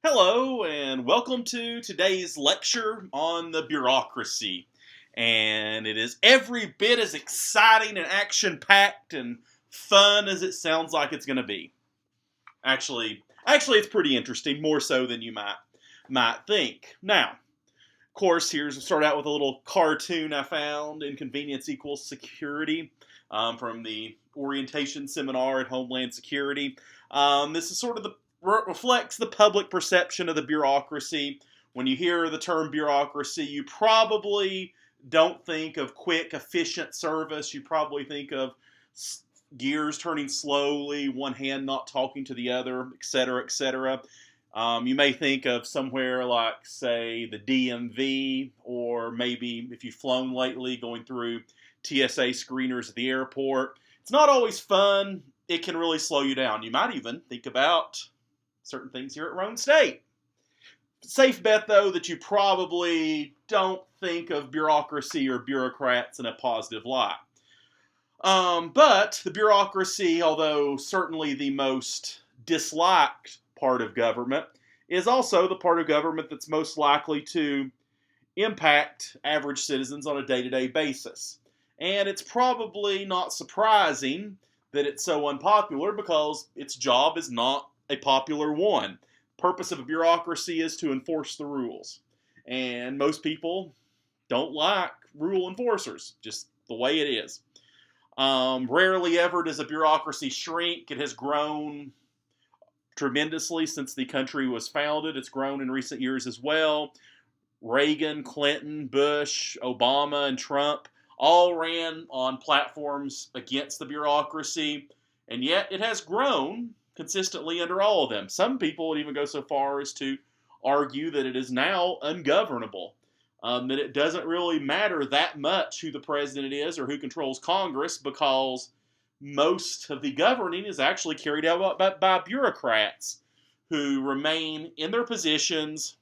Hello, and welcome to today's lecture on the bureaucracy. And it is every bit as exciting and action-packed and fun as it sounds like it's going to be. Actually, it's pretty interesting, more so than you might think. Now, of course, here's start out with a little cartoon I found: "Inconvenience equals security," from the orientation seminar at Homeland Security. This is sort of reflects the public perception of the bureaucracy. When you hear the term bureaucracy, you probably don't think of quick, efficient service. You probably think of gears turning slowly, one hand not talking to the other, etc., etc. You may think of somewhere like, say, the DMV, or maybe if you've flown lately, going through TSA screeners at the airport. It's not always fun. It can really slow you down. You might even think about certain things here at Rhone State. Safe bet, though, that you probably don't think of bureaucracy or bureaucrats in a positive light. But the bureaucracy, although certainly the most disliked part of government, is also the part of government that's most likely to impact average citizens on a day-to-day basis. And it's probably not surprising that it's so unpopular, because its job is not a popular one. Purpose of a bureaucracy is to enforce the rules. And most people don't like rule enforcers, just the way it is. Rarely ever does a bureaucracy shrink. It has grown tremendously since the country was founded. It's grown in recent years as well. Reagan, Clinton, Bush, Obama, and Trump all ran on platforms against the bureaucracy, and yet it has grown consistently under all of them. Some people would even go so far as to argue that it is now ungovernable, that it doesn't really matter that much who the president is or who controls Congress, because most of the governing is actually carried out by bureaucrats who remain in their positions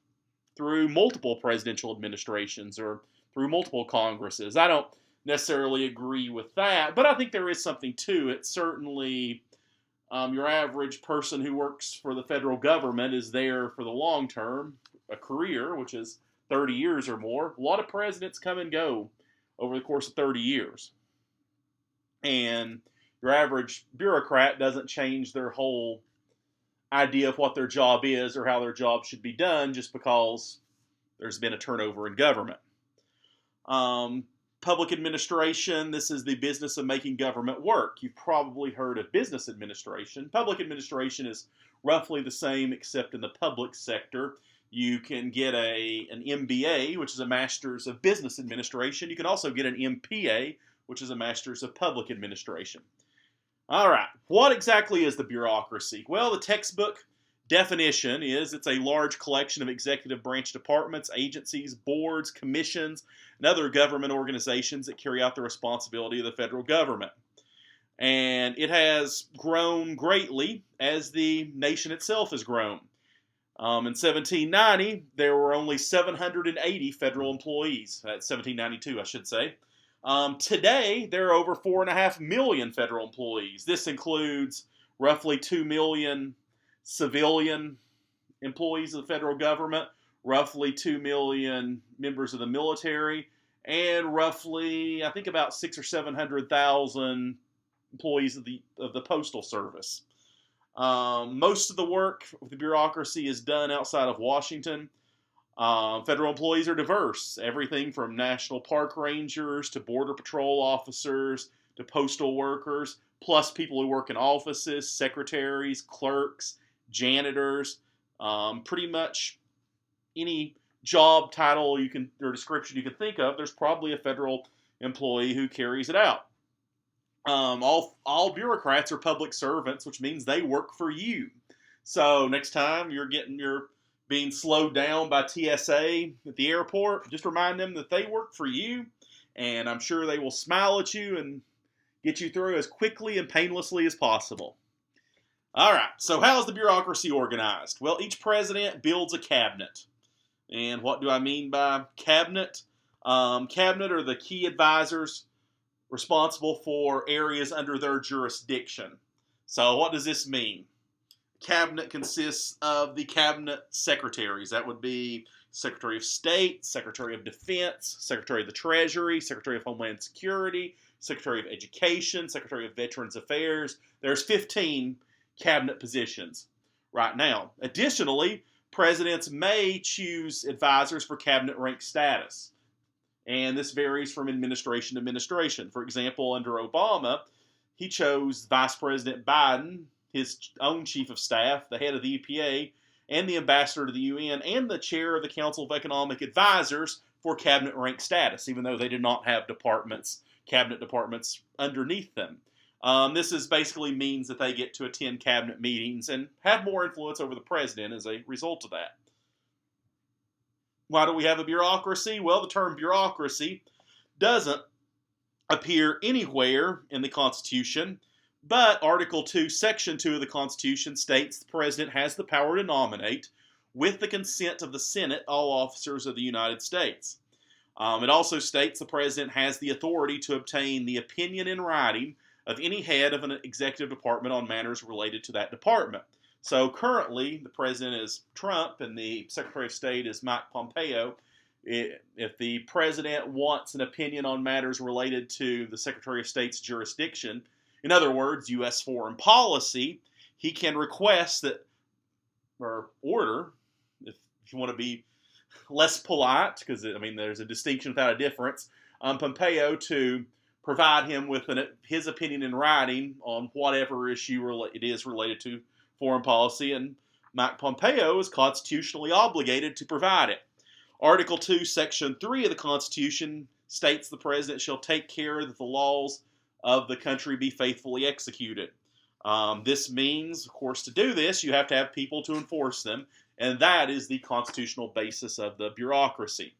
through multiple presidential administrations or through multiple Congresses. I don't necessarily agree with that, but I think there is something to it. Certainly, your average person who works for the federal government is there for the long term, a career, which is 30 years or more. A lot of presidents come and go over the course of 30 years. And your average bureaucrat doesn't change their whole idea of what their job is or how their job should be done just because there's been a turnover in government. Public administration, this is the business of making government work. You've probably heard of business administration. Public administration is roughly the same, except in the public sector. You can get an MBA, which is a Master's of Business Administration. You can also get an MPA, which is a Master's of Public Administration. All right, what exactly is the bureaucracy? Well, the textbook definition is it's a large collection of executive branch departments, agencies, boards, commissions, and other government organizations that carry out the responsibility of the federal government. And it has grown greatly as the nation itself has grown. In 1790, there were only 780 federal employees. That's 1792, I should say. Today, there are over 4.5 million federal employees. This includes roughly 2 million civilian employees of the federal government, roughly 2 million members of the military, and roughly, I think, about 600,000 or 700,000 employees of the Postal Service. Most of the work of the bureaucracy is done outside of Washington. Federal employees are diverse, everything from national park rangers to border patrol officers to postal workers, plus people who work in offices, secretaries, clerks, janitors, pretty much any job title or description you can think of, there's probably a federal employee who carries it out. All bureaucrats are public servants, which means they work for you. So next time you're being slowed down by TSA at the airport, just remind them that they work for you, and I'm sure they will smile at you and get you through as quickly and painlessly as possible. All right, so how's the bureaucracy organized? Well, each president builds a cabinet. And what do I mean by cabinet? Cabinet are the key advisors responsible for areas under their jurisdiction. So what does this mean? cabinet consists of the cabinet secretaries. That would be Secretary of State, Secretary of Defense, Secretary of the Treasury, Secretary of Homeland Security, Secretary of Education, Secretary of Veterans Affairs. There's 15 cabinet positions right now. Additionally, presidents may choose advisors for cabinet rank status, and this varies from administration to administration. For example, under Obama, he chose Vice President Biden, his own chief of staff, the head of the EPA, and the ambassador to the UN, and the chair of the Council of Economic Advisors for cabinet rank status, even though they did not have cabinet departments underneath them. This basically means that they get to attend cabinet meetings and have more influence over the president as a result of that. Why do we have a bureaucracy? Well, the term bureaucracy doesn't appear anywhere in the Constitution, but Article 2, Section 2 of the Constitution states the President has the power to nominate, with the consent of the Senate, all officers of the United States. It also states the President has the authority to obtain the opinion in writing of any head of an executive department on matters related to that department. So currently, the President is Trump and the Secretary of State is Mike Pompeo. If the President wants an opinion on matters related to the Secretary of State's jurisdiction, in other words, U.S. foreign policy, he can request that, or order, if you want to be less polite, because there's a distinction without a difference, Pompeo to provide him with his opinion in writing on whatever issue it is related to foreign policy, and Mike Pompeo is constitutionally obligated to provide it. Article 2, Section 3 of the Constitution states the President shall take care that the laws of the country be faithfully executed. This means, of course, to do this, you have to have people to enforce them, and that is the constitutional basis of the bureaucracy.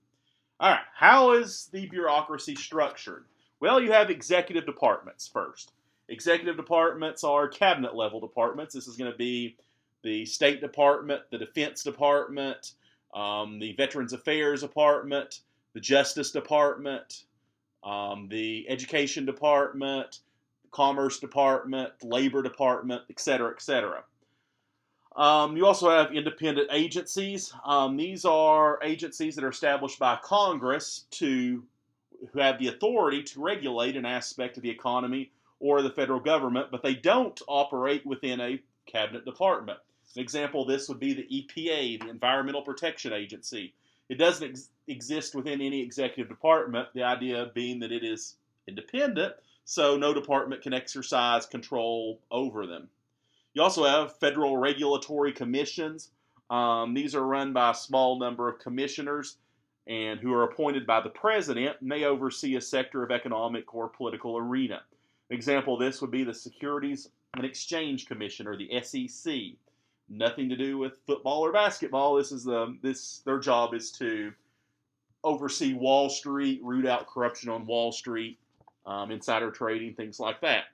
All right, how is the bureaucracy structured? Well, you have executive departments first. Executive departments are cabinet-level departments. This is going to be the State Department, the Defense Department, the Veterans Affairs Department, the Justice Department, the Education Department, Commerce Department, Labor Department, etc., etc. You also have independent agencies. These are agencies that are established by Congress who have the authority to regulate an aspect of the economy or the federal government, but they don't operate within a cabinet department. An example of this would be the EPA, the Environmental Protection Agency. It doesn't exist within any executive department, the idea being that it is independent, so no department can exercise control over them. You also have federal regulatory commissions. These are run by a small number of commissioners and who are appointed by the president, and they oversee a sector of economic or political arena. An example of this would be the Securities and Exchange Commission, or the SEC. Nothing to do with football or basketball. Their job is to oversee Wall Street, root out corruption on Wall Street, insider trading, things like that.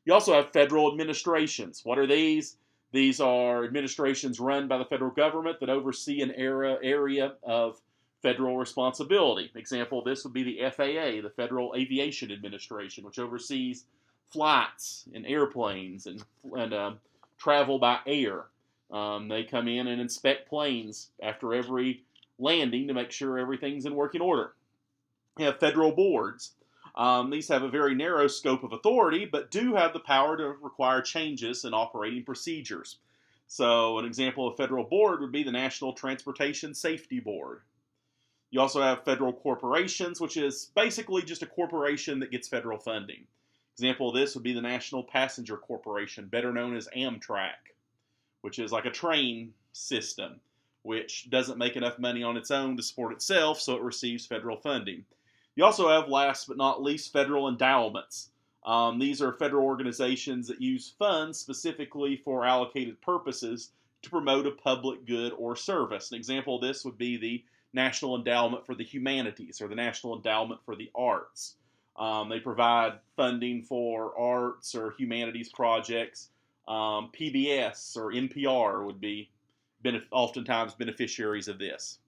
You also have federal administrations. What are these? These are administrations run by the federal government that oversee an area of federal responsibility. Example of this would be the FAA, the Federal Aviation Administration, which oversees flights and airplanes and travel by air. They come in and inspect planes after every landing to make sure everything's in working order. You have federal boards. These have a very narrow scope of authority, but do have the power to require changes in operating procedures. So an example of federal board would be the National Transportation Safety Board. You also have federal corporations, which is basically just a corporation that gets federal funding. Example of this would be the National Passenger Corporation, better known as Amtrak, which is like a train system, which doesn't make enough money on its own to support itself, so it receives federal funding. You also have, last but not least, federal endowments. These are federal organizations that use funds specifically for allocated purposes to promote a public good or service. An example of this would be the National Endowment for the Humanities or the National Endowment for the Arts. They provide funding for arts or humanities projects. PBS or NPR would be oftentimes beneficiaries of this.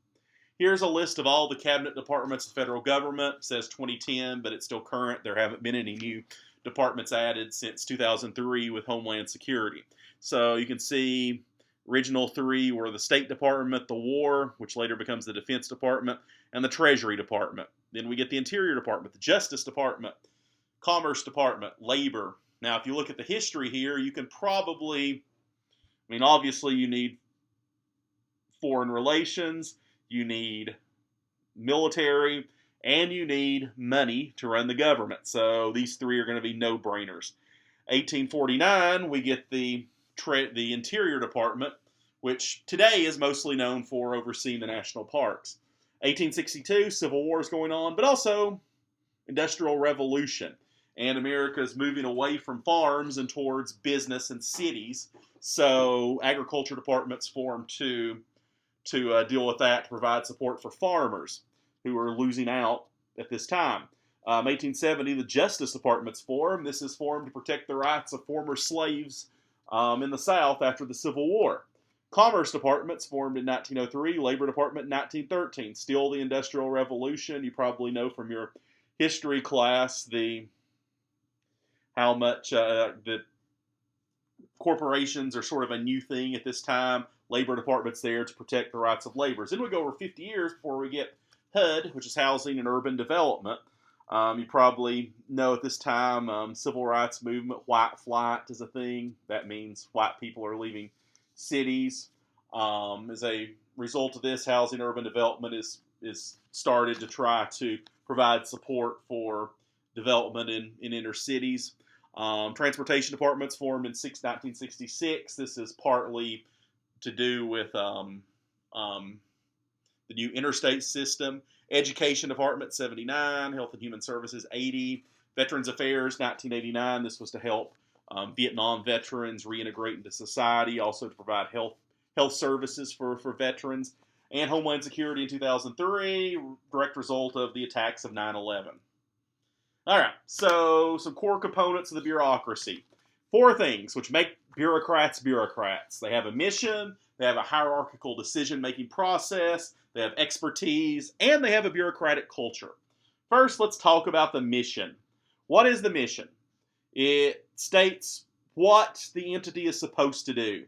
Here's a list of all the cabinet departments of the federal government. It says 2010, but it's still current. There haven't been any new departments added since 2003 with Homeland Security. So you can see Original three were the State Department, the War, which later becomes the Defense Department, and the Treasury Department. Then we get the Interior Department, the Justice Department, Commerce Department, Labor. Now, if you look at the history here, you can probably, obviously you need foreign relations, you need military, and you need money to run the government. So these three are going to be no-brainers. 1849, we get the Interior Department, which today is mostly known for overseeing the national parks. 1862, Civil War is going on, but also Industrial Revolution. And America is moving away from farms and towards business and cities. So agriculture departments formed to deal with that, to provide support for farmers who are losing out at this time. 1870, the Justice Department's formed. This is formed to protect the rights of former slaves in the South after the Civil War. Commerce Department's formed in 1903, Labor Department in 1913. Still the Industrial Revolution. You probably know from your history class how much the corporations are sort of a new thing at this time. Labor Department's there to protect the rights of laborers. Then we go over 50 years before we get HUD, which is Housing and Urban Development. You probably know at this time, civil rights movement, white flight is a thing. That means white people are leaving cities. As a result of this, Housing and Urban Development is started to try to provide support for development in inner cities. Transportation Department's formed in 1966. This is partly to do with the new interstate system. Education Department, 79. Health and Human Services, 80. Veterans Affairs, 1989. This was to help Vietnam veterans reintegrate into society, also to provide health services for veterans. And Homeland Security in 2003, direct result of the attacks of 9/11. All right, so some core components of the bureaucracy. 4 things which make bureaucrats bureaucrats. They have a mission, they have a hierarchical decision-making process, they have expertise, and they have a bureaucratic culture. First, let's talk about the mission. What is the mission? It states what the entity is supposed to do.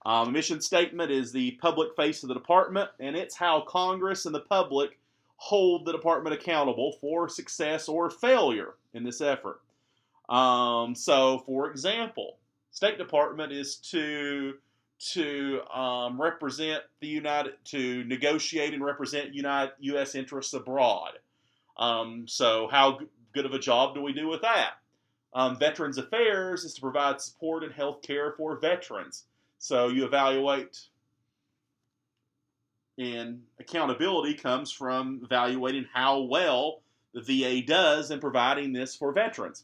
A mission statement is the public face of the department, and it's how Congress and the public hold the department accountable for success or failure in this effort. So, for example, State Department is to represent to negotiate and represent U.S. interests abroad. So, how good of a job do we do with that? Veterans Affairs is to provide support and health care for veterans. So, you evaluate. And accountability comes from evaluating how well the VA does in providing this for veterans.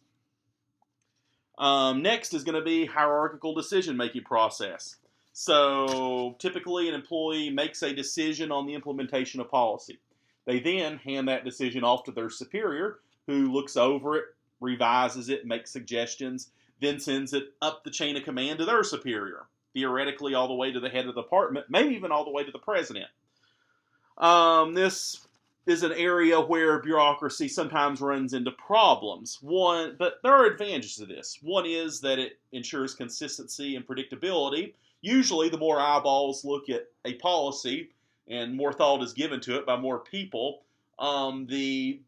Next is going to be hierarchical decision-making process. So typically an employee makes a decision on the implementation of policy. They then hand that decision off to their superior, who looks over it, revises it, makes suggestions, then sends it up the chain of command to their superior, theoretically all the way to the head of the department, maybe even all the way to the president. This is an area where bureaucracy sometimes runs into problems. But there are advantages to this. One is that it ensures consistency and predictability. Usually, the more eyeballs look at a policy and more thought is given to it by more people, the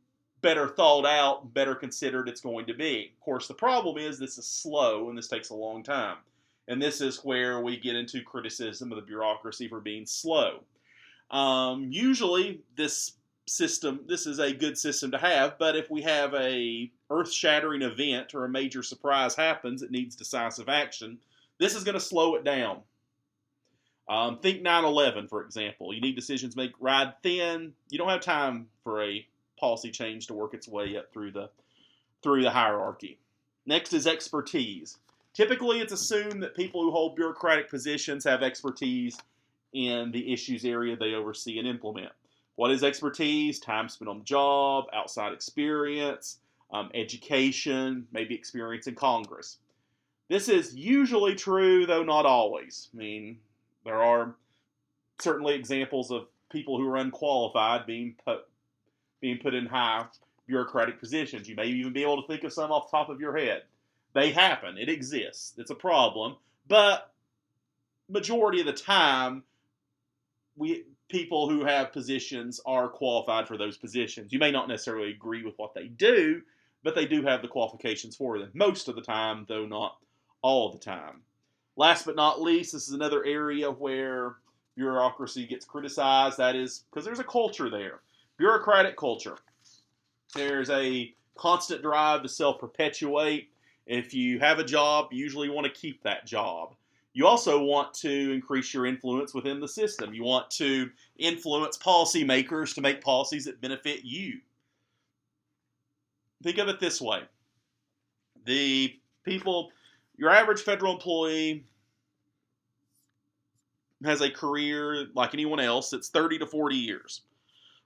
better thought out, better considered it's going to be. Of course, the problem is this is slow and this takes a long time. And this is where we get into criticism of the bureaucracy for being slow. Usually, this is a good system to have, but if we have a earth-shattering event or a major surprise happens, it needs decisive action, this is going to slow it down. Think 9/11, for example. You need decisions ride thin. You don't have time for a policy change to work its way up through the hierarchy. Next is expertise. Typically, it's assumed that people who hold bureaucratic positions have expertise in the issues area they oversee and implement. What is expertise? Time spent on the job, outside experience, education, maybe experience in Congress. This is usually true, though not always. There are certainly examples of people who are unqualified being put in high bureaucratic positions. You may even be able to think of some off the top of your head. They happen. It exists. It's a problem. But majority of the time, people who have positions are qualified for those positions. You may not necessarily agree with what they do, but they do have the qualifications for them. Most of the time, though not all the time. Last but not least, this is another area where bureaucracy gets criticized. That is because there's a culture there. Bureaucratic culture. There's a constant drive to self-perpetuate. If you have a job, you usually want to keep that job. You also want to increase your influence within the system. You want to influence policymakers to make policies that benefit you. Think of it this way. Your average federal employee has a career like anyone else that's 30 to 40 years.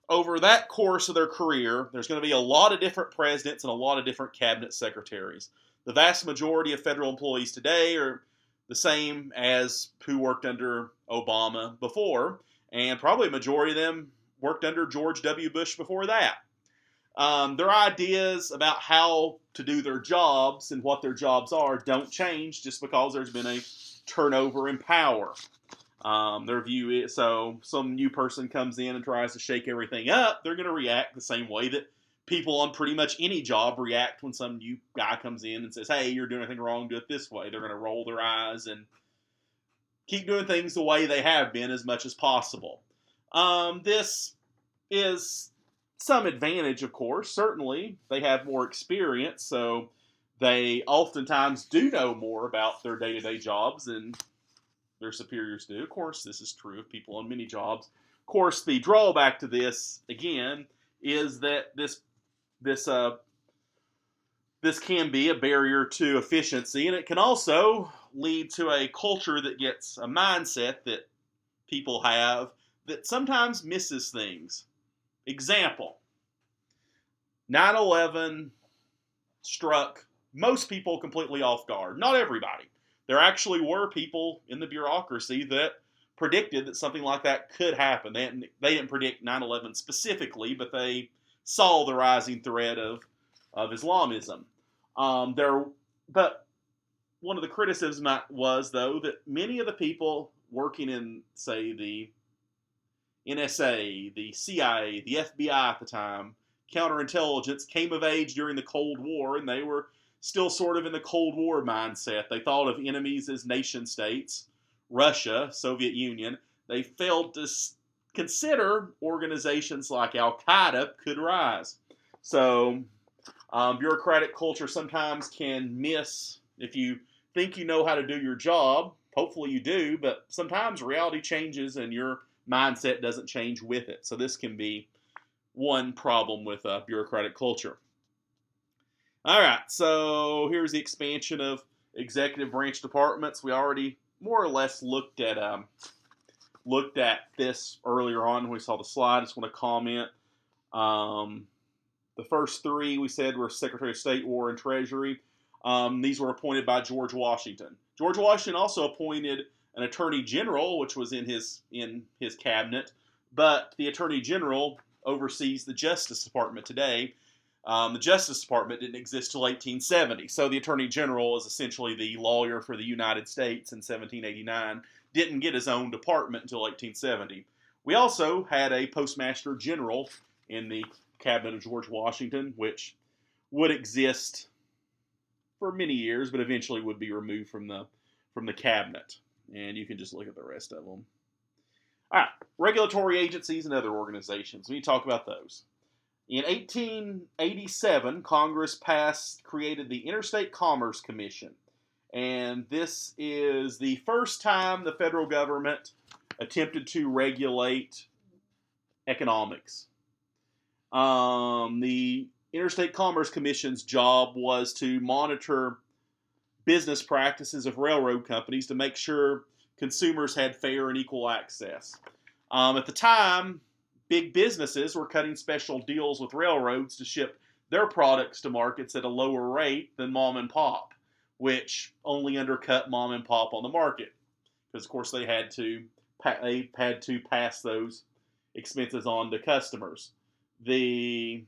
Over that course of their career, there's going to be a lot of different presidents and a lot of different cabinet secretaries. The vast majority of federal employees today are the same as who worked under Obama before, and probably a majority of them worked under George W. Bush before that. Their ideas about how to do their jobs and what their jobs are don't change just because there's been a turnover in power. Their view is, so some new person comes in and tries to shake everything up, they're going to react the same way that people on pretty much any job react when some new guy comes in and says, hey, you're doing anything wrong, do it this way. They're going to roll their eyes and keep doing things the way they have been as much as possible. This is some advantage, of course. Certainly, they have more experience, so they oftentimes do know more about their day-to-day jobs than their superiors do. Of course, this is true of people on many jobs. Of course, the drawback to this, again, is that this can be a barrier to efficiency, and it can also lead to a culture that gets a mindset that people have that sometimes misses things. Example, 9/11 struck most people completely off guard. Not everybody. There actually were people in the bureaucracy that predicted that something like that could happen. They didn't predict 9/11 specifically, but they saw the rising threat of Islamism. But one of the criticisms was, though, that many of the people working in, say, the NSA, the CIA, the FBI at the time, counterintelligence, came of age during the Cold War, and they were still sort of in the Cold War mindset. They thought of enemies as nation states, Russia, Soviet Union. They failed to consider organizations like Al-Qaeda could rise. So bureaucratic culture sometimes can miss, if you think you know how to do your job, hopefully you do, but sometimes reality changes and your mindset doesn't change with it. So this can be one problem with bureaucratic culture. All right, so here's the expansion of executive branch departments. We already more or less looked at this earlier on when we saw the slide. I just want to comment. The first three we said were Secretary of State, War, and Treasury. These were appointed by George Washington. George Washington also appointed an Attorney General, which was in his cabinet, but the Attorney General oversees the Justice Department today. The Justice Department didn't exist till 1870, so the Attorney General is essentially the lawyer for the United States in 1789, didn't get his own department until 1870. We also had a Postmaster General in the cabinet of George Washington, which would exist for many years, but eventually would be removed from the cabinet. And you can just look at the rest of them. All right, regulatory agencies and other organizations. We need to talk about those. In 1887, Congress created the Interstate Commerce Commission. And this is the first time the federal government attempted to regulate economics. The Interstate Commerce Commission's job was to monitor business practices of railroad companies to make sure consumers had fair and equal access. At the time, big businesses were cutting special deals with railroads to ship their products to markets at a lower rate than mom and pop, which only undercut mom and pop on the market. Because, of course, they had to pass those expenses on to customers. The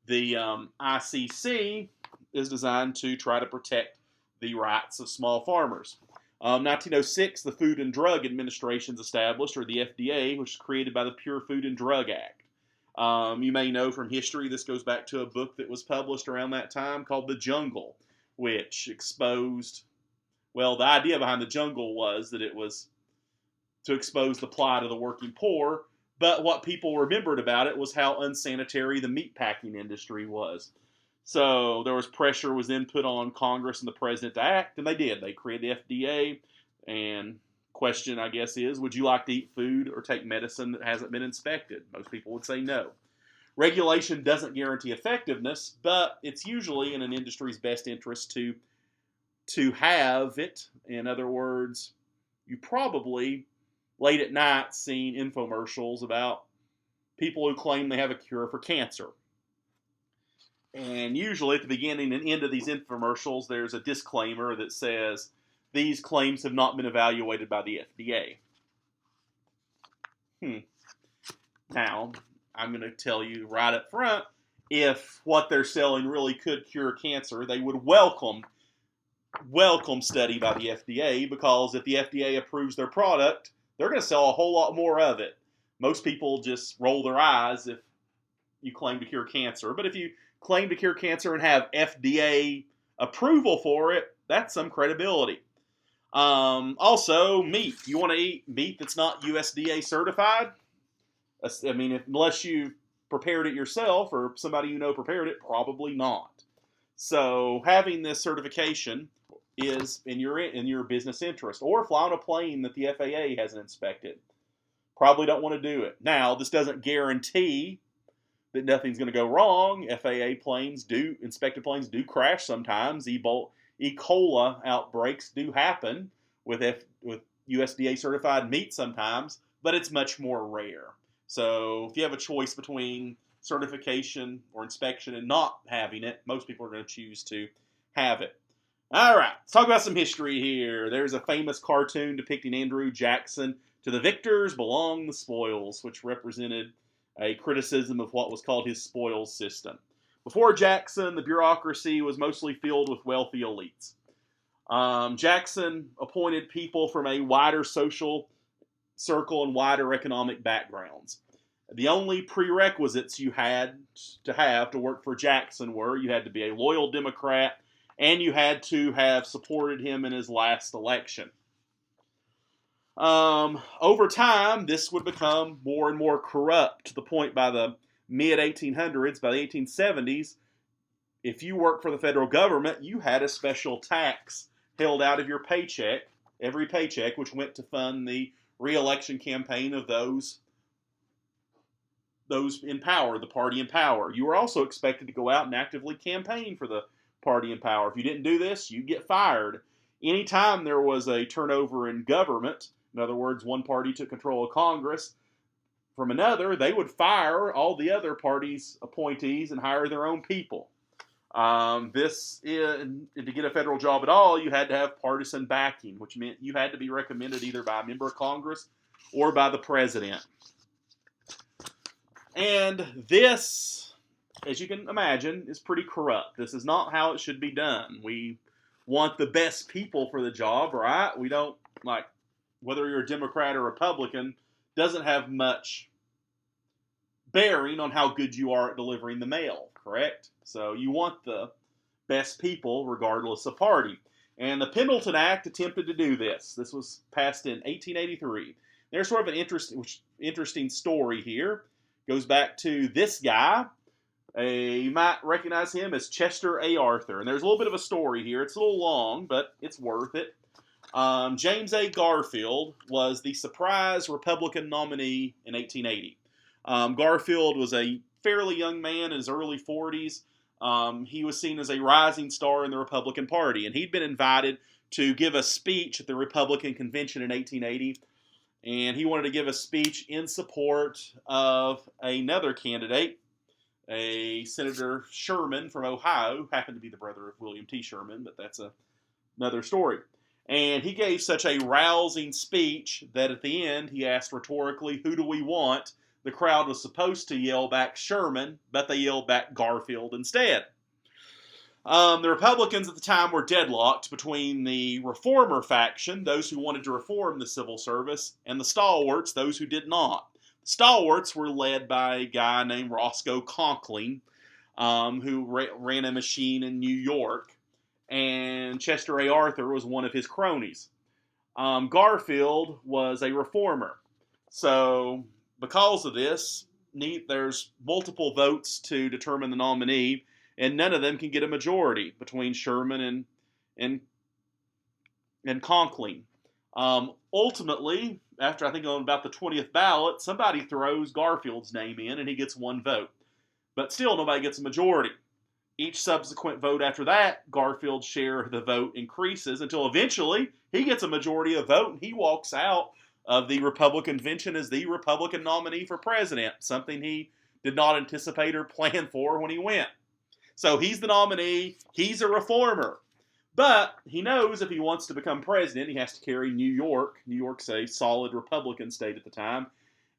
ICC is designed to try to protect the rights of small farmers. 1906, the Food and Drug Administration is established, or the FDA, which was created by the Pure Food and Drug Act. You may know from history, this goes back to a book that was published around that time called The Jungle, which exposed, well, the idea behind The Jungle was that it was to expose the plight of the working poor, but what people remembered about it was how unsanitary the meatpacking industry was. So there was pressure was then put on Congress and the president to act, and they did. They created the FDA, and question, I guess, is, would you like to eat food or take medicine that hasn't been inspected? Most people would say no. Regulation doesn't guarantee effectiveness, but it's usually in an industry's best interest to have it. In other words, you probably, late at night, seen infomercials about people who claim they have a cure for cancer. And usually at the beginning and end of these infomercials, there's a disclaimer that says, these claims have not been evaluated by the FDA. Now, I'm going to tell you right up front, if what they're selling really could cure cancer, they would welcome study by the FDA, because if the FDA approves their product, they're going to sell a whole lot more of it. Most people just roll their eyes if you claim to cure cancer. But if you claim to cure cancer and have FDA approval for it, that's some credibility. Also, meat. You want to eat meat that's not USDA certified? I mean, unless you prepared it yourself or somebody you know prepared it, probably not. So having this certification is in your business interest. Or fly on a plane that the FAA hasn't inspected. Probably don't want to do it. Now, this doesn't guarantee that nothing's going to go wrong. Inspected planes do crash sometimes. E. coli outbreaks do happen with USDA certified meat sometimes, but it's much more rare. So if you have a choice between certification or inspection and not having it, most people are going to choose to have it. All right, let's talk about some history here. There's a famous cartoon depicting Andrew Jackson. To the victors belong the spoils, which represented a criticism of what was called his spoils system. Before Jackson, the bureaucracy was mostly filled with wealthy elites. Jackson appointed people from a wider social circle and wider economic backgrounds. The only prerequisites you had to work for Jackson were you had to be a loyal Democrat and you had to have supported him in his last election. Over time, this would become more and more corrupt to the point by the mid-1800s, by the 1870s, if you worked for the federal government, you had a special tax held out of your paycheck, every paycheck, which went to fund the re-election campaign of those in power, the party in power. You were also expected to go out and actively campaign for the party in power. If you didn't do this, you'd get fired. Anytime there was a turnover in government, in other words, one party took control of Congress from another, they would fire all the other parties' appointees and hire their own people. To get a federal job at all, you had to have partisan backing, which meant you had to be recommended either by a member of Congress or by the president. And this, as you can imagine, is pretty corrupt. This is not how it should be done. We want the best people for the job, right? We don't, whether you're a Democrat or Republican, doesn't have much bearing on how good you are at delivering the mail, correct? So you want the best people regardless of party. And the Pendleton Act attempted to do this. This was passed in 1883. There's sort of an interesting story here. Goes back to this guy. You might recognize him as Chester A. Arthur. And there's a little bit of a story here. It's a little long, but it's worth it. James A. Garfield was the surprise Republican nominee in 1880. Garfield was a fairly young man in his early 40s. He was seen as a rising star in the Republican Party, and he'd been invited to give a speech at the Republican convention in 1880, and he wanted to give a speech in support of another candidate, a Senator Sherman from Ohio, who happened to be the brother of William T. Sherman, but that's another story. And he gave such a rousing speech that at the end he asked rhetorically, "Who do we want?" The crowd was supposed to yell back Sherman, but they yelled back Garfield instead. The Republicans at the time were deadlocked between the reformer faction, those who wanted to reform the civil service, and the stalwarts, those who did not. The stalwarts were led by a guy named Roscoe Conkling, who ran a machine in New York, and Chester A. Arthur was one of his cronies. Garfield was a reformer. So, because of this, there's multiple votes to determine the nominee, and none of them can get a majority between Sherman and Conkling. Ultimately, after I think on about the 20th ballot, somebody throws Garfield's name in and he gets one vote. But still, nobody gets a majority. Each subsequent vote after that, Garfield's share of the vote increases until eventually he gets a majority of vote and he walks out of the Republican convention as the Republican nominee for president, something he did not anticipate or plan for when he went. So he's the nominee, he's a reformer. But he knows if he wants to become president, he has to carry New York. New York's a solid Republican state at the time.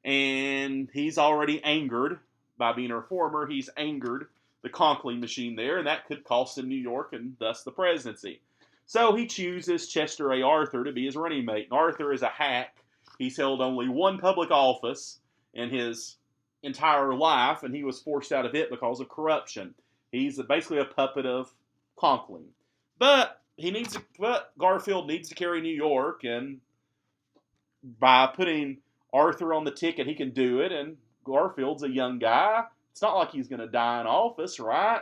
And he's already angered by being a reformer. He's angered the Conkling machine there, and that could cost him New York and thus the presidency. So he chooses Chester A. Arthur to be his running mate. And Arthur is a hack. He's held only one public office in his entire life, and he was forced out of it because of corruption. He's basically a puppet of Conkling. But Garfield needs to carry New York, and by putting Arthur on the ticket, he can do it. And Garfield's a young guy. It's not like he's going to die in office, right?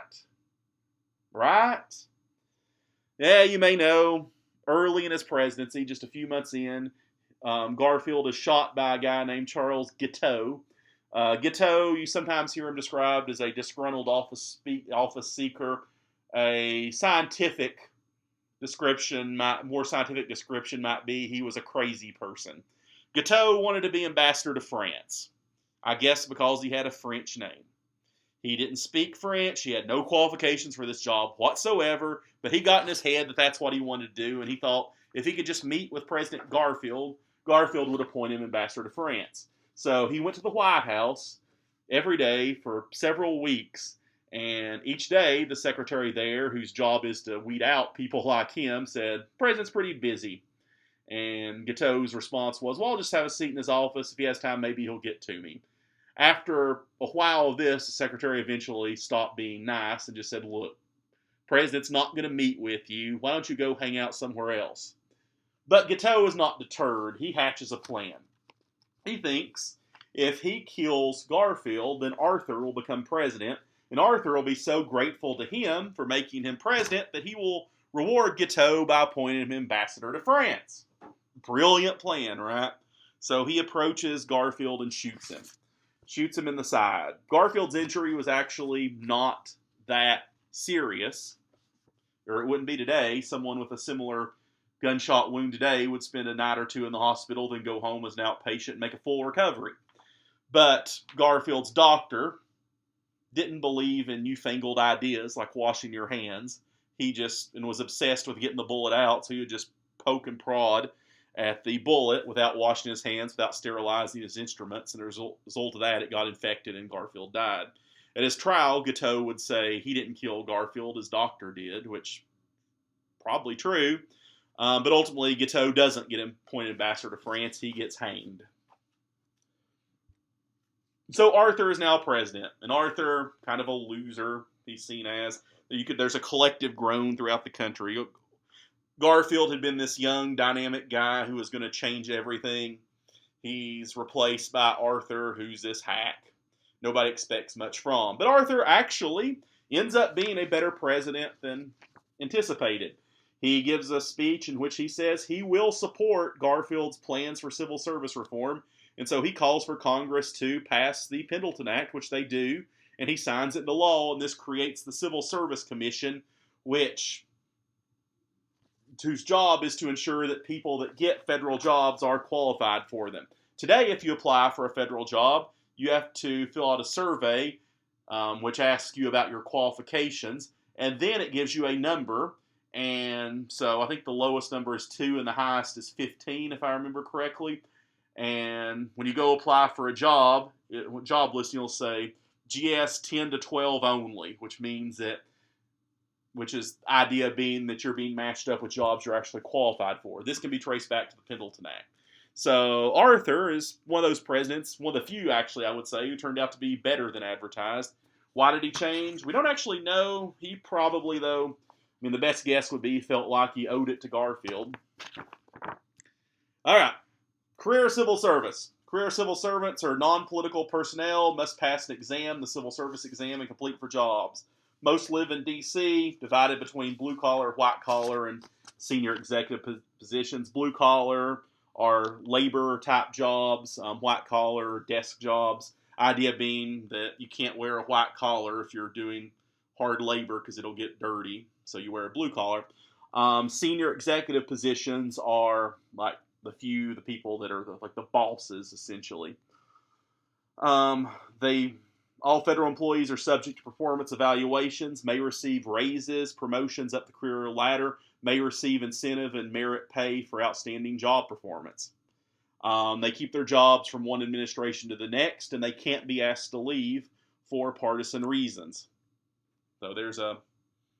Right? Yeah, you may know, early in his presidency, just a few months in, Garfield is shot by a guy named Charles Guiteau. Guiteau, you sometimes hear him described as a disgruntled office seeker. A scientific description, more scientific description might be he was a crazy person. Guiteau wanted to be ambassador to France, I guess because he had a French name. He didn't speak French. He had no qualifications for this job whatsoever, but he got in his head that that's what he wanted to do, and he thought if he could just meet with President Garfield, Garfield would appoint him ambassador to France. So he went to the White House every day for several weeks, and each day the secretary there, whose job is to weed out people like him, said, "President's pretty busy." And Guiteau's response was, "Well, I'll just have a seat in his office. If he has time, maybe he'll get to me." After a while of this, the secretary eventually stopped being nice and just said, "Look, President's not going to meet with you. Why don't you go hang out somewhere else?" But Guiteau is not deterred. He hatches a plan. He thinks if he kills Garfield, then Arthur will become president, and Arthur will be so grateful to him for making him president that he will reward Guiteau by appointing him ambassador to France. Brilliant plan, right? So he approaches Garfield and shoots him. Shoots him in the side. Garfield's injury was actually not that serious, or it wouldn't be today. Someone with a similar gunshot wound today would spend a night or two in the hospital, then go home as an outpatient and make a full recovery. But Garfield's doctor didn't believe in newfangled ideas like washing your hands. He just was obsessed with getting the bullet out, so he would just poke and prod at the bullet without washing his hands, without sterilizing his instruments, and as a result of that, it got infected and Garfield died. At his trial, Guiteau would say he didn't kill Garfield, his doctor did, which probably true, but ultimately Guiteau doesn't get appointed ambassador to France, he gets hanged. So Arthur is now president, and Arthur, kind of a loser, he's seen as. There's a collective groan throughout the country. Garfield had been this young, dynamic guy who was going to change everything. He's replaced by Arthur, who's this hack nobody expects much from. But Arthur actually ends up being a better president than anticipated. He gives a speech in which he says he will support Garfield's plans for civil service reform, and so he calls for Congress to pass the Pendleton Act, which they do, and he signs it into law, and this creates the Civil Service Commission, whose job is to ensure that people that get federal jobs are qualified for them. Today, if you apply for a federal job, you have to fill out a survey, which asks you about your qualifications, and then it gives you a number, and so I think the lowest number is 2 and the highest is 15, if I remember correctly. And when you go apply for a job, job listing will say GS 10 to 12 only, which means that which is the idea being that you're being matched up with jobs you're actually qualified for. This can be traced back to the Pendleton Act. So Arthur is one of those presidents, one of the few, actually, I would say, who turned out to be better than advertised. Why did he change? We don't actually know. He probably, though, I mean, the best guess would be he felt like he owed it to Garfield. All right. Career civil service. Career civil servants are non-political personnel, must pass an exam, the civil service exam, and complete for jobs. Most live in D.C., divided between blue-collar, white-collar, and senior executive positions. Blue-collar are labor-type jobs, white-collar, desk jobs. Idea being that you can't wear a white collar if you're doing hard labor because it'll get dirty, so you wear a blue collar. Senior executive positions are like the people that are like the bosses, essentially. All federal employees are subject to performance evaluations, may receive raises, promotions up the career ladder, may receive incentive and merit pay for outstanding job performance. They keep their jobs from one administration to the next, and they can't be asked to leave for partisan reasons. So there's a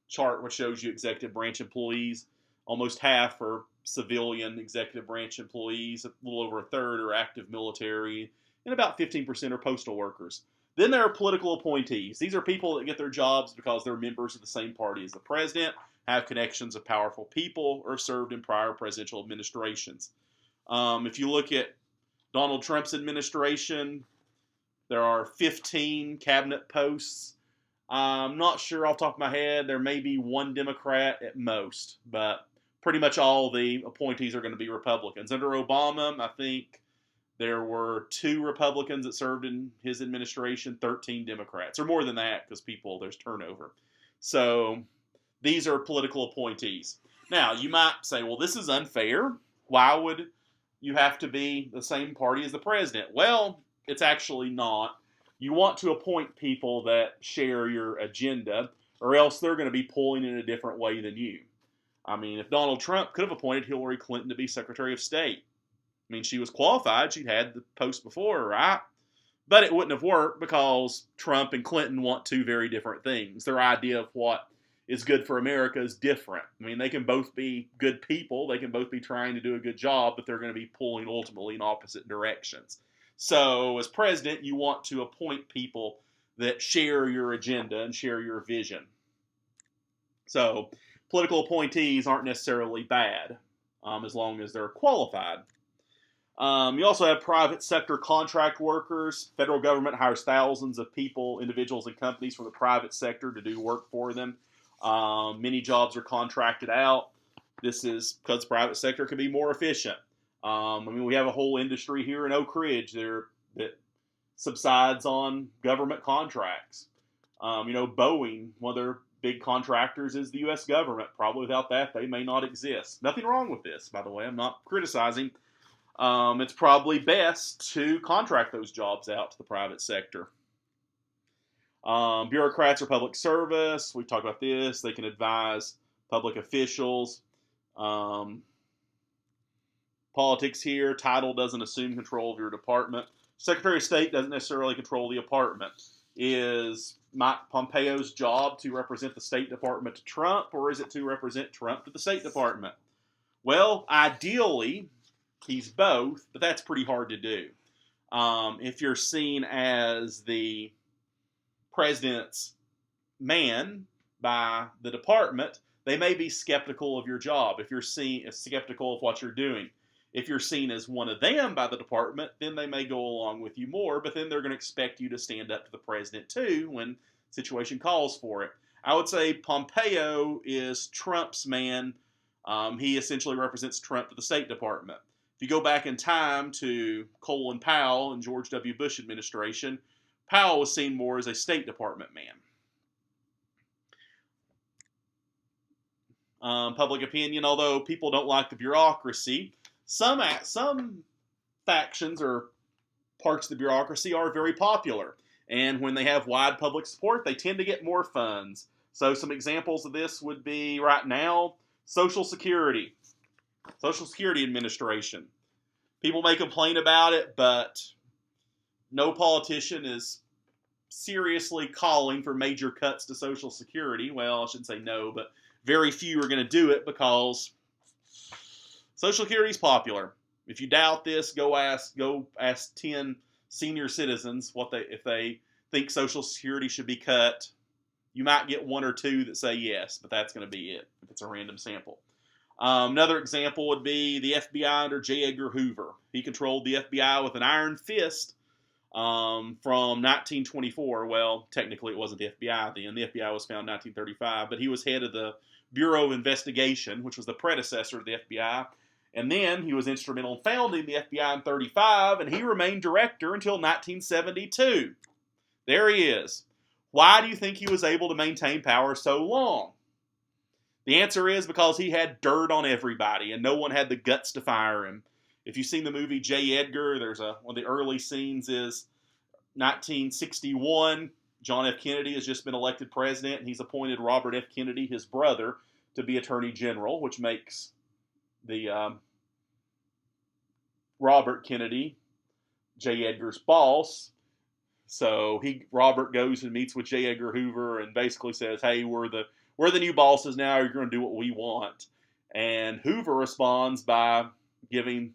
chart which shows you executive branch employees. Almost half are civilian executive branch employees, a little over a third are active military, and about 15% are postal workers. Then there are political appointees. These are people that get their jobs because they're members of the same party as the president, have connections with powerful people, or have served in prior presidential administrations. If you look at Donald Trump's administration, there are 15 cabinet posts. I'm not sure off the top of my head. There may be one Democrat at most, but pretty much all the appointees are going to be Republicans. Under Obama, I think there were 2 Republicans that served in his administration, 13 Democrats, or more than that because there's turnover. So these are political appointees. Now, you might say, well, this is unfair. Why would you have to be the same party as the president? Well, it's actually not. You want to appoint people that share your agenda, or else they're going to be pulling in a different way than you. I mean, if Donald Trump could have appointed Hillary Clinton to be Secretary of State, I mean, she was qualified. She'd had the post before, right? But it wouldn't have worked because Trump and Clinton want 2 very different things. Their idea of what is good for America is different. I mean, they can both be good people. They can both be trying to do a good job, but they're going to be pulling ultimately in opposite directions. So as president, you want to appoint people that share your agenda and share your vision. So political appointees aren't necessarily bad as long as they're qualified. You also have private sector contract workers. Federal government hires thousands of people, individuals, and companies from the private sector to do work for them. Many jobs are contracted out. This is because the private sector can be more efficient. We have a whole industry here in Oak Ridge that subsides on government contracts. Boeing, one of their big contractors is the U.S. government. Probably without that, they may not exist. Nothing wrong with this, by the way. I'm not criticizing. It's probably best to contract those jobs out to the private sector. Bureaucrats are public service. We've talked about this. They can advise public officials. Politics here. Title doesn't assume control of your department. Secretary of State doesn't necessarily control the department. Is Mike Pompeo's job to represent the State Department to Trump, or is it to represent Trump to the State Department? Well, ideally, he's both, but that's pretty hard to do. If you're seen as the president's man by the department, they may be skeptical of your job. If you're seen as skeptical of what you're doing. If you're seen as one of them by the department, then they may go along with you more, but then they're going to expect you to stand up to the president too when the situation calls for it. I would say Pompeo is Trump's man. He essentially represents Trump to the State Department. If you go back in time to Colin Powell and George W. Bush administration, Powell was seen more as a State Department man. Public opinion, although people don't like the bureaucracy, some factions or parts of the bureaucracy are very popular. And when they have wide public support, they tend to get more funds. So some examples of this would be right now, Social Security Administration. People may complain about it, but no politician is seriously calling for major cuts to Social Security. Well, I shouldn't say no, but very few are going to do it because Social Security is popular. If you doubt this, go ask 10 senior citizens if they think Social Security should be cut. You might get one or two that say yes, but that's going to be it if it's a random sample. Another example would be the FBI under J. Edgar Hoover. He controlled the FBI with an iron fist from 1924. Well, technically it wasn't the FBI then. The FBI was founded in 1935, but he was head of the Bureau of Investigation, which was the predecessor of the FBI. And then he was instrumental in founding the FBI in 1935, and he remained director until 1972. There he is. Why do you think he was able to maintain power so long? The answer is because he had dirt on everybody, and no one had the guts to fire him. If you've seen the movie J. Edgar, one of the early scenes is 1961. John F. Kennedy has just been elected president, and he's appointed Robert F. Kennedy, his brother, to be Attorney General, which makes the Robert Kennedy J. Edgar's boss. So Robert goes and meets with J. Edgar Hoover and basically says, "Hey, we're the new bosses now. You're going to do what we want." And Hoover responds by giving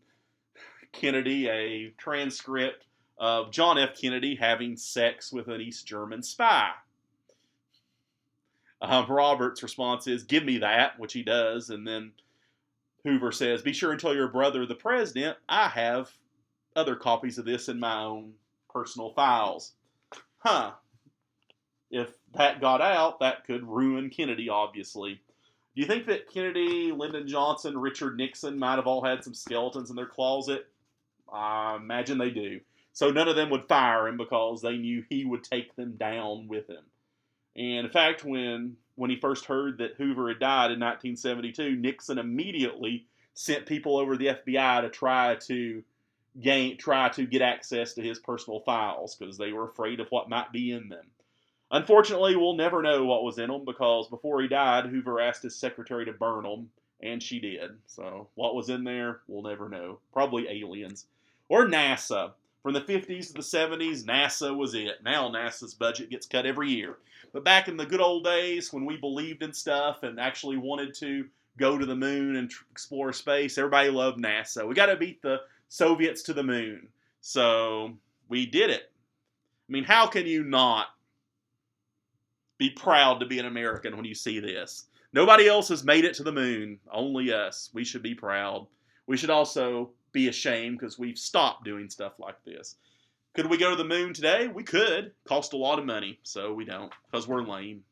Kennedy a transcript of John F. Kennedy having sex with an East German spy. Robert's response is, "Give me that," which he does. And then Hoover says, "Be sure and tell your brother, the president, I have other copies of this in my own personal files." If that got out, that could ruin Kennedy, obviously. Do you think that Kennedy, Lyndon Johnson, Richard Nixon might have all had some skeletons in their closet? I imagine they do. So none of them would fire him because they knew he would take them down with him. And in fact, when he first heard that Hoover had died in 1972, Nixon immediately sent people over to the FBI to try to get access to his personal files because they were afraid of what might be in them. Unfortunately, we'll never know what was in them because before he died, Hoover asked his secretary to burn them, and she did. So what was in there, we'll never know. Probably aliens. Or NASA. From the 50s to the 70s, NASA was it. Now NASA's budget gets cut every year. But back in the good old days when we believed in stuff and actually wanted to go to the moon and explore space, everybody loved NASA. We got to beat the Soviets to the moon. So we did it. I mean, how can you not be proud to be an American when you see this? Nobody else has made it to the moon. Only us. We should be proud. We should also be ashamed because we've stopped doing stuff like this. Could we go to the moon today? We could. Cost a lot of money, so we don't because we're lame.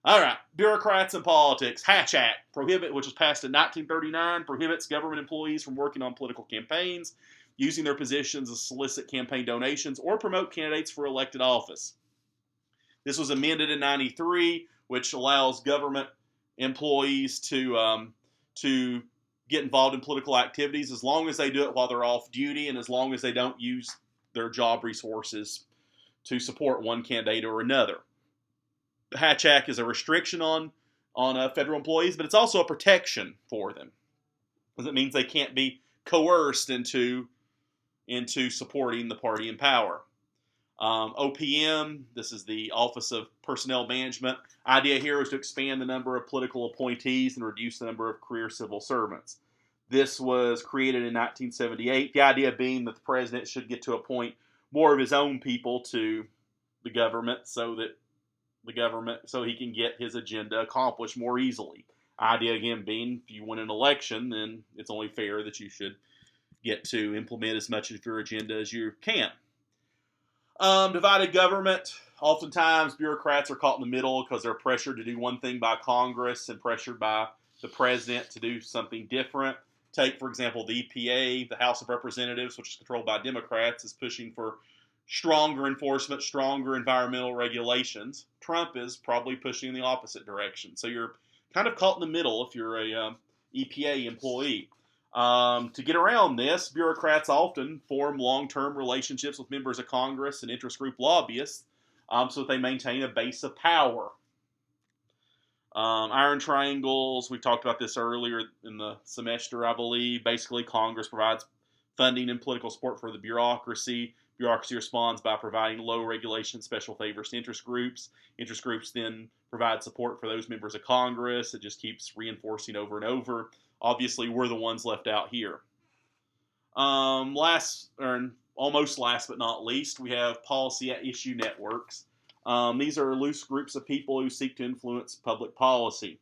All right, bureaucrats and politics. Hatch Act, which was passed in 1939, prohibits government employees from working on political campaigns, using their positions to solicit campaign donations, or promote candidates for elected office. This was amended in 93, which allows government employees to get involved in political activities as long as they do it while they're off duty and as long as they don't use their job resources to support one candidate or another. The Hatch Act is a restriction on federal employees, but it's also a protection for them because it means they can't be coerced into supporting the party in power. OPM, this is the Office of Personnel Management. Idea here is to expand the number of political appointees and reduce the number of career civil servants. This was created in 1978. The idea being that the president should get to appoint more of his own people to the government so he can get his agenda accomplished more easily. Idea again being, if you win an election, then it's only fair that you should get to implement as much of your agenda as you can. Divided government. Oftentimes, bureaucrats are caught in the middle because they're pressured to do one thing by Congress and pressured by the president to do something different. Take, for example, the EPA, the House of Representatives, which is controlled by Democrats, is pushing for stronger enforcement, stronger environmental regulations. Trump is probably pushing in the opposite direction. So you're kind of caught in the middle if you're a EPA employee. To get around this, bureaucrats often form long-term relationships with members of Congress and interest group lobbyists so that they maintain a base of power. Iron triangles, we talked about this earlier in the semester, I believe. Basically, Congress provides funding and political support for the bureaucracy. Bureaucracy responds by providing low regulation special favors to interest groups. Interest groups then provide support for those members of Congress. It just keeps reinforcing over and over. Obviously, we're the ones left out here. Almost last but not least, we have policy at issue networks. These are loose groups of people who seek to influence public policy.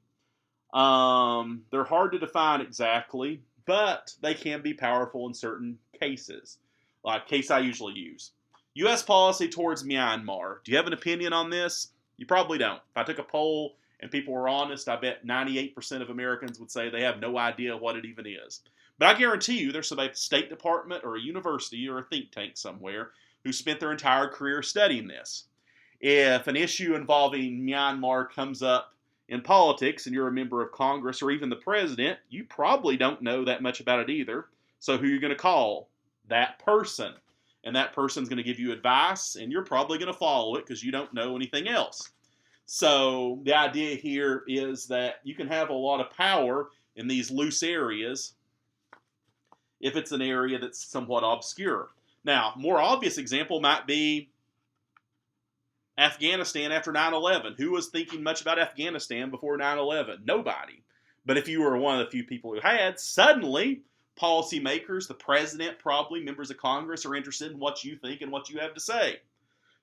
They're hard to define exactly, but they can be powerful in certain cases. Like case I usually use. U.S. policy towards Myanmar. Do you have an opinion on this? You probably don't. If I took a poll and people were honest, I bet 98% of Americans would say they have no idea what it even is. But I guarantee you there's somebody at the State Department or a university or a think tank somewhere who spent their entire career studying this. If an issue involving Myanmar comes up in politics and you're a member of Congress or even the president, you probably don't know that much about it either. So who are you going to call? That person. And that person's going to give you advice, and you're probably going to follow it because you don't know anything else. So the idea here is that you can have a lot of power in these loose areas if it's an area that's somewhat obscure. Now, more obvious example might be Afghanistan after 9/11. Who was thinking much about Afghanistan before 9/11? Nobody. But if you were one of the few people who had, suddenly policymakers, the president, probably members of Congress are interested in what you think and what you have to say.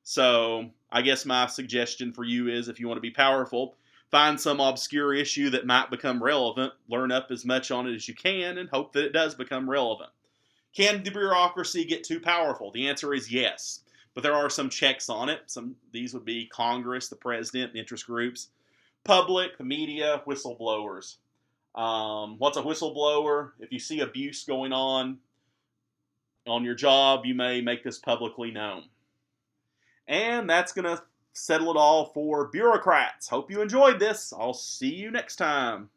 So I guess my suggestion for you is if you want to be powerful, find some obscure issue that might become relevant, learn up as much on it as you can, and hope that it does become relevant. Can the bureaucracy get too powerful? The answer is yes. But there are some checks on it. These would be Congress, the president, interest groups, public, the media, whistleblowers. What's a whistleblower? If you see abuse going on your job, you may make this publicly known. And that's going to settle it all for bureaucrats. Hope you enjoyed this. I'll see you next time.